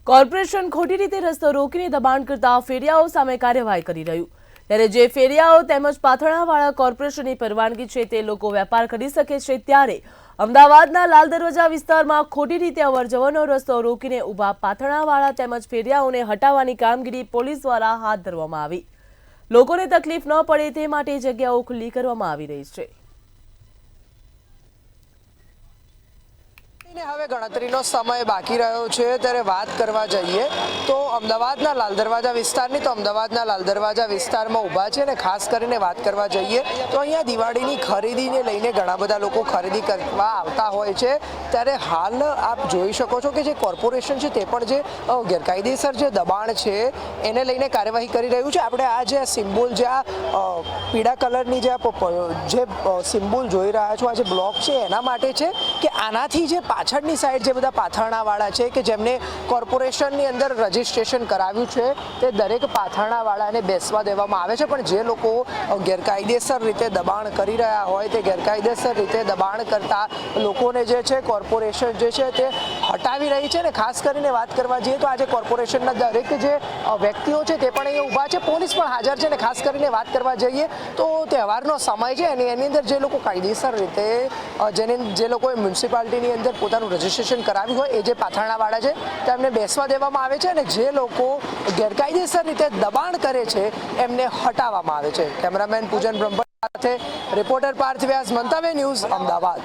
Corporation ખોટી રીતે રસ્તો રોકીને દબાણ કરતા ફેરિયાઓ સામે કાર્યવાહી કરી રહ્યું, ત્યારે જે ફેરિયાઓ તેમજ પાથરણાવાળા કોર્પોરેશનની પરવાનગી છે તે લોકો વેપાર કરી શકે છે, ત્યારે અમદાવાદના લાલ દરવાજા વિસ્તારમાં ખોટી રીતે અવરજવરનો રસ્તો રોકીને ઊભા પાથરણાવાળા તેમજ ફેરિયાઓને હટાવવાની કામગીરી પોલીસ દ્વારા હાથ ધરવામાં આવી। લોકોને તકલીફ ન પડે તે માટે જગ્યાઓ ખુલ્લી કરવામાં આવી રહી છે। હવે ગણતરીનો સમય બાકી રહ્યો છે, ત્યારે વાત કરવા જઈએ તો અમદાવાદના લાલ દરવાજા વિસ્તારની તો અમદાવાદના લાલ દરવાજા વિસ્તારમાં ઊભા છે, અને ખાસ કરીને વાત કરવા જઈએ તો અહીંયા દિવાળીની ખરીદીને લઈને ઘણા બધા લોકો ખરીદી કરવા આવતા હોય છે। ત્યારે હાલ આપ જોઈ શકો છો કે જે કોર્પોરેશન છે તે પણ જે ગેરકાયદેસર જે દબાણ છે એને લઈને કાર્યવાહી કરી રહ્યું છે। આપણે આ જે સિમ્બોલ જે પીળા કલરની જે સિમ્બોલ જોઈ રહ્યા છો, આ જે બ્લોક છે એના માટે છે કે આનાથી જે પાછળની સાઈડ જે બધા પાથરણાવાળા છે કે જેમને કોર્પોરેશનની અંદર રજીસ્ટ્રેશન કરાવ્યું છે તે દરેક પાથરણાવાળાને બેસવા દેવામાં આવે છે, પણ જે લોકો ગેરકાયદેસર રીતે દબાણ કરી રહ્યા હોય તે ગેરકાયદેસર રીતે દબાણ કરતા લોકોને જે છે કોર્પોરેશન જે છે તે હટાવી રહી છે। ને ખાસ કરીને વાત કરવા જઈએ તો આજે કોર્પોરેશનના દરેક જે વ્યક્તિઓ છે તે પણ અહીંયા ઊભા છે, પોલીસ પણ હાજર છે। ને ખાસ કરીને વાત કરવા જઈએ તો તહેવારનો સમય છે અને એની અંદર જે લોકો કાયદેસર રીતે જે લોકોએ મ્યુનિસિપાલિટીની અંદર પોતાનું રજીસ્ટ્રેશન કરાવ્યું હોય એ જે પાથરણાવાળા છે તેમને બેસવા દેવામાં આવે છે, અને જે લોકો ગેરકાયદેસર રીતે દબાણ કરે છે એમને હટાવવામાં આવે છે। કેમેરામેન પૂજન બ્રહ્મભટ્ટ સાથે રિપોર્ટર પાર્થ વ્યાસ, મંતવ્ય ન્યૂઝ, અમદાવાદ।